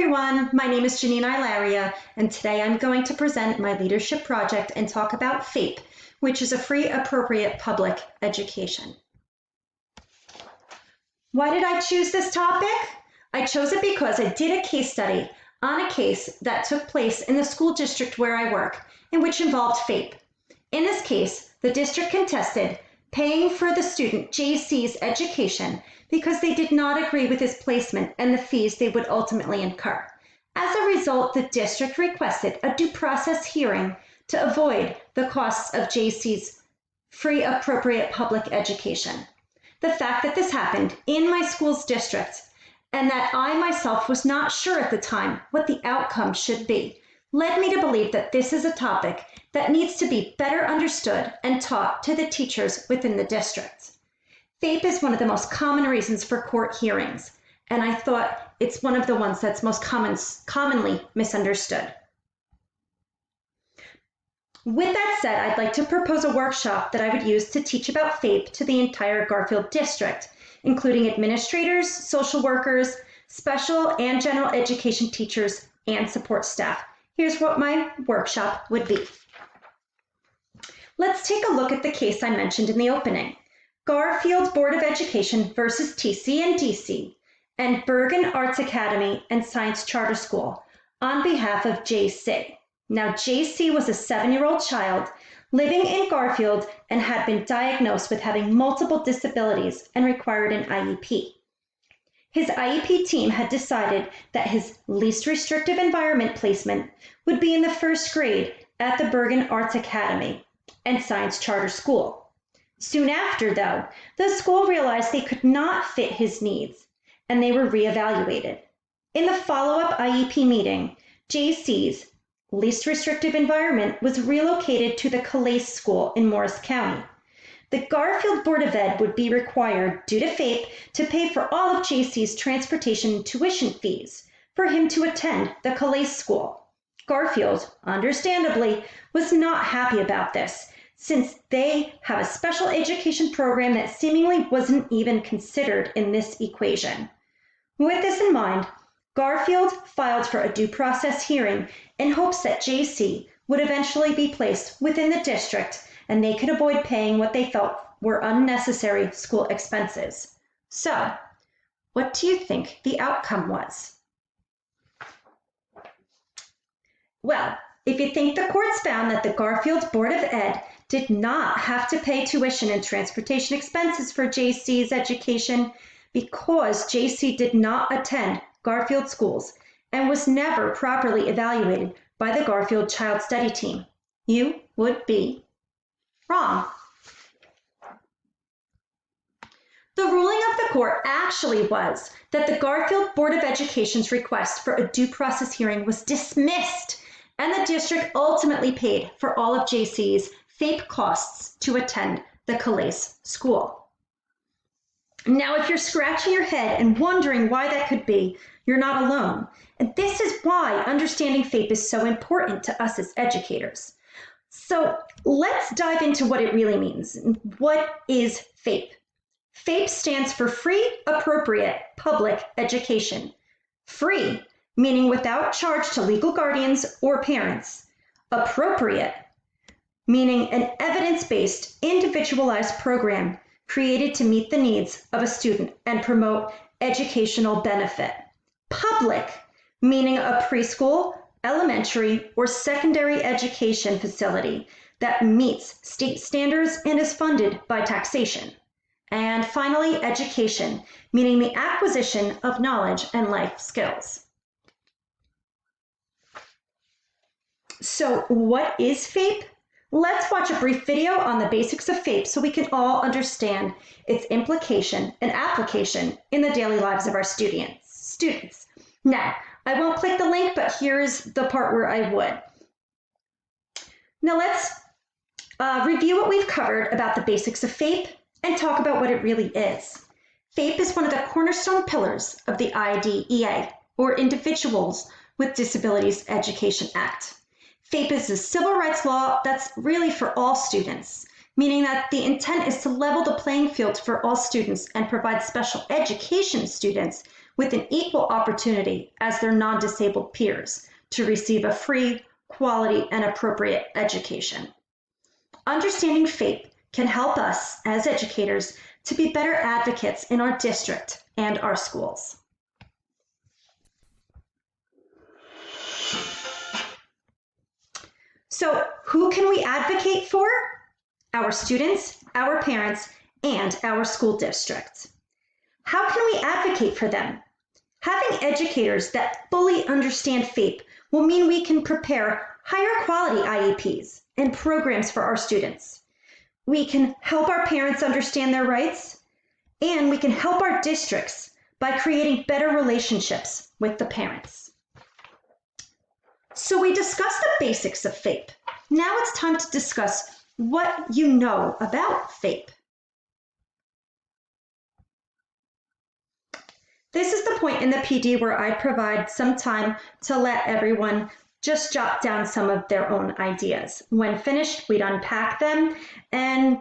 everyone, my name is Janine Ilaria, and today I'm going to present my leadership project and talk about Fape, which is a free, appropriate public education. Why did I choose this topic? I chose it because I did a case study on a case that took place in the school district where I work, and which involved Fape. In this case, the district contested paying for the student JC's education because they did not agree with his placement and the fees they would ultimately incur. As a result, the district requested a due process hearing to avoid the costs of JC's free, appropriate public education. The fact that this happened in my school's district and that I myself was not sure at the time what the outcome should be led me to believe that this is a topic that needs to be better understood and taught to the teachers within the district. Fape is one of the most common reasons for court hearings, and I thought it's one of the ones that's most commonly misunderstood. With that said, I'd like to propose a workshop that I would use to teach about Fape to the entire Garfield district, including administrators, social workers, special and general education teachers, and support staff. Here's what my workshop would be. Let's take a look at the case I mentioned in the opening. Garfield Board of Education versus TC and DC, and Bergen Arts Academy and Science Charter School on behalf of JC. Now, JC was a 7-year-old child living in Garfield and had been diagnosed with having multiple disabilities and required an IEP. His IEP team had decided that his least restrictive environment placement would be in the first grade at the Bergen Arts Academy and Science Charter School. Soon after, though, the school realized they could not fit his needs, and they were reevaluated. In the follow-up IEP meeting, JC's least restrictive environment was relocated to the Calais School in Morris County. The Garfield Board of Ed would be required, due to Fape, to pay for all of JC's transportation and tuition fees for him to attend the Calais School. Garfield, understandably, was not happy about this, since they have a special education program that seemingly wasn't even considered in this equation. With this in mind, Garfield filed for a due process hearing in hopes that JC would eventually be placed within the district and they could avoid paying what they felt were unnecessary school expenses. So, what do you think the outcome was? Well, if you think the courts found that the Garfield Board of Ed did not have to pay tuition and transportation expenses for JC's education because JC did not attend Garfield schools and was never properly evaluated by the Garfield Child Study Team, you would be wrong. The ruling of the court actually was that the Garfield Board of Education's request for a due process hearing was dismissed, and the district ultimately paid for all of JC's Fape costs to attend the Calais School. Now, if you're scratching your head and wondering why that could be, you're not alone. And this is why understanding Fape is so important to us as educators. So let's dive into what it really means. What is Fape? Fape stands for Free, Appropriate Public Education. Free, meaning without charge to legal guardians or parents. Appropriate, meaning an evidence-based, individualized program created to meet the needs of a student and promote educational benefit. Public, meaning a preschool, elementary, or secondary education facility that meets state standards and is funded by taxation. And finally, education, meaning the acquisition of knowledge and life skills. So what is Fape? Let's watch a brief video on the basics of Fape so we can all understand its implication and application in the daily lives of our students. Now, I won't click the link, but here's the part where I would. Now let's review what we've covered about the basics of Fape and talk about what it really is. Fape is one of the cornerstone pillars of the IDEA, or Individuals with Disabilities Education Act. Fape is a civil rights law that's really for all students, meaning that the intent is to level the playing field for all students and provide special education students with an equal opportunity as their non-disabled peers to receive a free, quality, and appropriate education. Understanding Fape can help us as educators to be better advocates in our district and our schools. So, who can we advocate for? Our students, our parents, and our school district. How can we advocate for them? Having educators that fully understand Fape will mean we can prepare higher quality IEPs and programs for our students. We can help our parents understand their rights, and we can help our districts by creating better relationships with the parents. So we discussed the basics of Fape. Now it's time to discuss what you know about Fape. This is the point in the PD where I provide some time to let everyone just jot down some of their own ideas. When finished, we'd unpack them and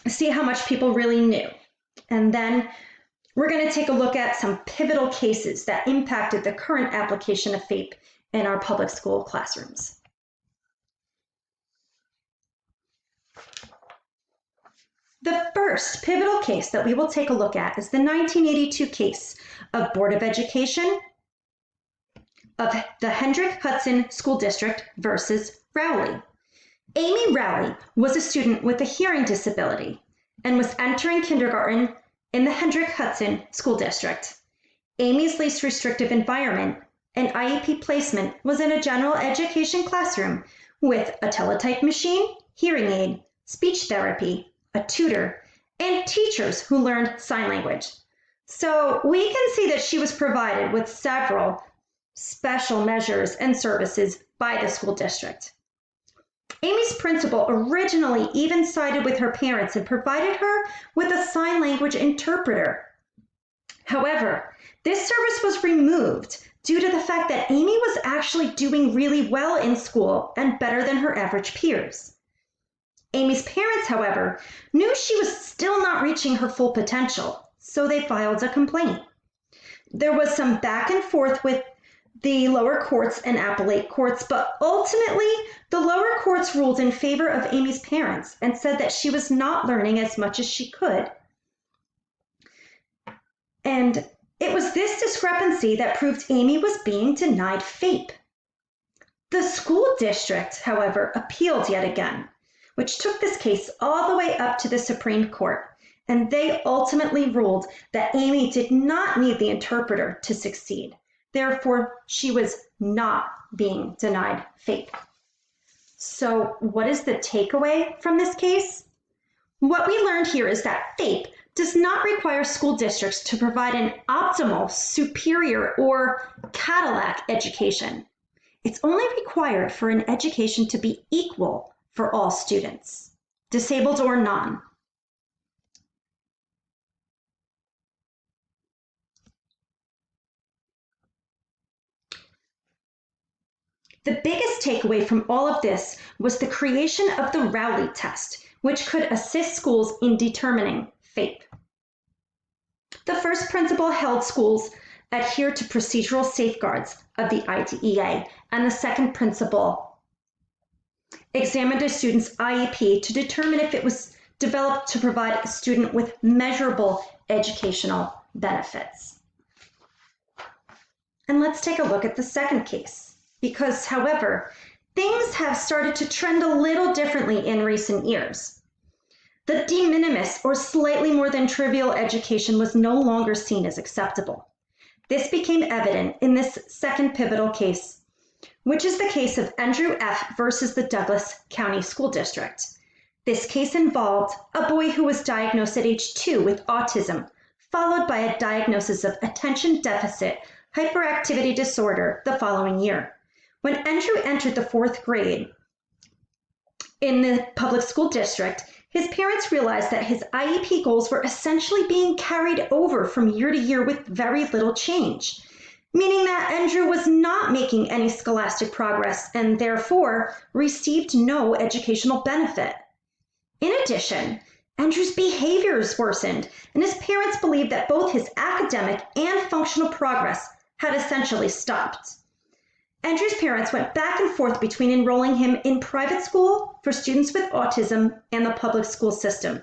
see how much people really knew. And then we're going to take a look at some pivotal cases that impacted the current application of Fape in our public school classrooms. The first pivotal case that we will take a look at is the 1982 case of Board of Education of the Hendrick Hudson School District versus Rowley. Amy Rowley was a student with a hearing disability and was entering kindergarten in the Hendrick Hudson School District. Amy's least restrictive environment and IEP placement was in a general education classroom with a teletype machine, hearing aid, speech therapy, a tutor, and teachers who learned sign language. So we can see that she was provided with several special measures and services by the school district. Amy's principal originally even sided with her parents and provided her with a sign language interpreter. However, this service was removed due to the fact that Amy was actually doing really well in school and better than her average peers. Amy's parents, however, knew she was still not reaching her full potential, so they filed a complaint. There was some back and forth with the lower courts and appellate courts, but ultimately the lower courts ruled in favor of Amy's parents and said that she was not learning as much as she could. And it was this discrepancy that proved Amy was being denied Fape. The school district, however, appealed yet again, which took this case all the way up to the Supreme Court, and they ultimately ruled that Amy did not need the interpreter to succeed. Therefore, she was not being denied Fape. So what is the takeaway from this case? What we learned here is that Fape does not require school districts to provide an optimal, superior, or Cadillac education. It's only required for an education to be equal for all students, disabled or non. The biggest takeaway from all of this was the creation of the Rowley test, which could assist schools in determining Fape. The first principle held schools adhere to procedural safeguards of the IDEA, and the second principle examined a student's IEP to determine if it was developed to provide a student with measurable educational benefits. And let's take a look at the second case, because, however, things have started to trend a little differently in recent years. The de minimis or slightly more than trivial education was no longer seen as acceptable. This became evident in this second pivotal case, which is the case of Andrew F. versus the Douglas County School District. This case involved a boy who was diagnosed at age 2 with autism, followed by a diagnosis of attention deficit hyperactivity disorder the following year. When Andrew entered the 4th grade in the public school district, his parents realized that his IEP goals were essentially being carried over from year to year with very little change, meaning that Andrew was not making any scholastic progress and therefore received no educational benefit. In addition, Andrew's behaviors worsened, and his parents believed that both his academic and functional progress had essentially stopped. Andrew's parents went back and forth between enrolling him in private school for students with autism and the public school system.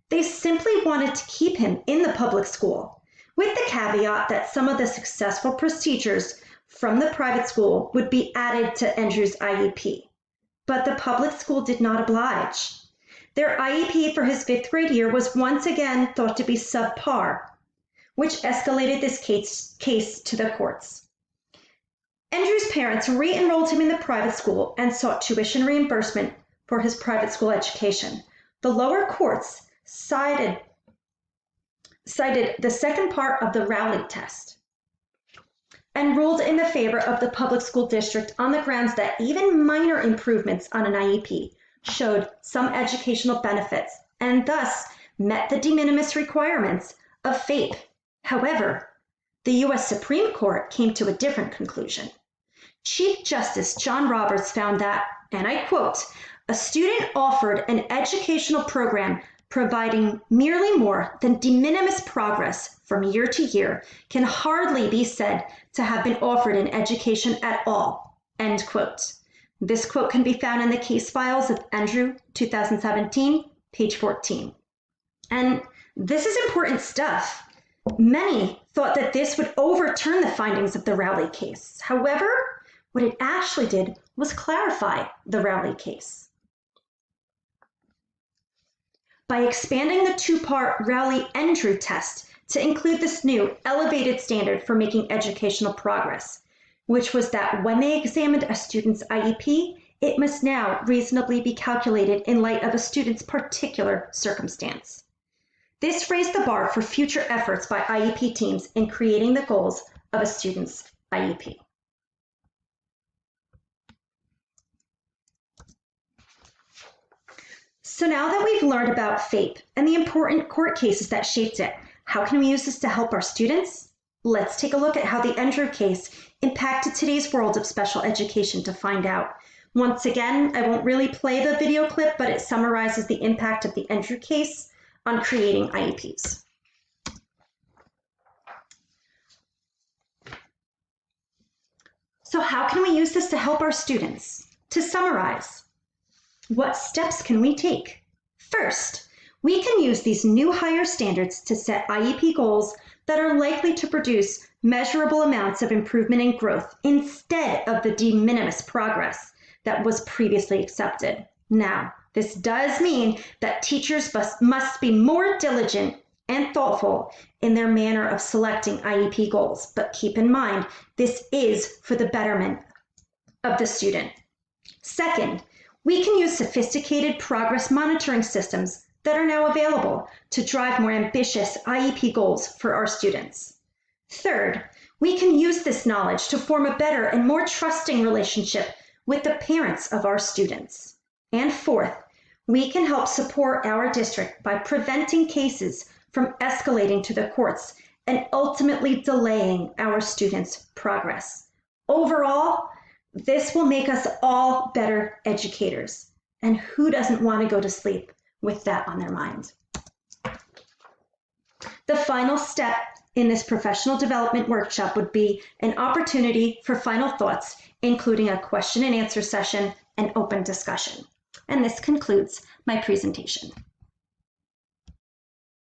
They simply wanted to keep him in the public school, with the caveat that some of the successful procedures from the private school would be added to Andrew's IEP. But the public school did not oblige. Their IEP for his 5th grade year was once again thought to be subpar, which escalated this case to the courts. Andrew's parents re-enrolled him in the private school and sought tuition reimbursement for his private school education. The lower courts cited the second part of the Rowley test and ruled in the favor of the public school district on the grounds that even minor improvements on an IEP showed some educational benefits and thus met the de minimis requirements of Fape. However, the U.S. Supreme Court came to a different conclusion. Chief Justice John Roberts found that, and I quote, "A student offered an educational program providing merely more than de minimis progress from year to year can hardly be said to have been offered an education at all," end quote. This quote can be found in the case files of Andrew 2017, page 14. And this is important stuff. Many thought that this would overturn the findings of the Rowley case. However, what it actually did was clarify the Rowley case. By expanding the two-part Rowley-Andrew test to include this new elevated standard for making educational progress, which was that when they examined a student's IEP, it must now reasonably be calculated in light of a student's particular circumstance. This raised the bar for future efforts by IEP teams in creating the goals of a student's IEP. So now that we've learned about Fape and the important court cases that shaped it, how can we use this to help our students? Let's take a look at how the Andrew case impacted today's world of special education to find out. Once again, I won't really play the video clip, but it summarizes the impact of the Andrew case on creating IEPs. So how can we use this to help our students? To summarize, what steps can we take? First, we can use these new higher standards to set IEP goals that are likely to produce measurable amounts of improvement and growth instead of the de minimis progress that was previously accepted. Now, this does mean that teachers must be more diligent and thoughtful in their manner of selecting IEP goals, but keep in mind, this is for the betterment of the student. Second, we can use sophisticated progress monitoring systems that are now available to drive more ambitious IEP goals for our students. Third, we can use this knowledge to form a better and more trusting relationship with the parents of our students. And fourth, we can help support our district by preventing cases from escalating to the courts and ultimately delaying our students' progress. Overall, this will make us all better educators. And who doesn't want to go to sleep with that on their mind? The final step in this professional development workshop would be an opportunity for final thoughts, including a question and answer session and open discussion. And this concludes my presentation.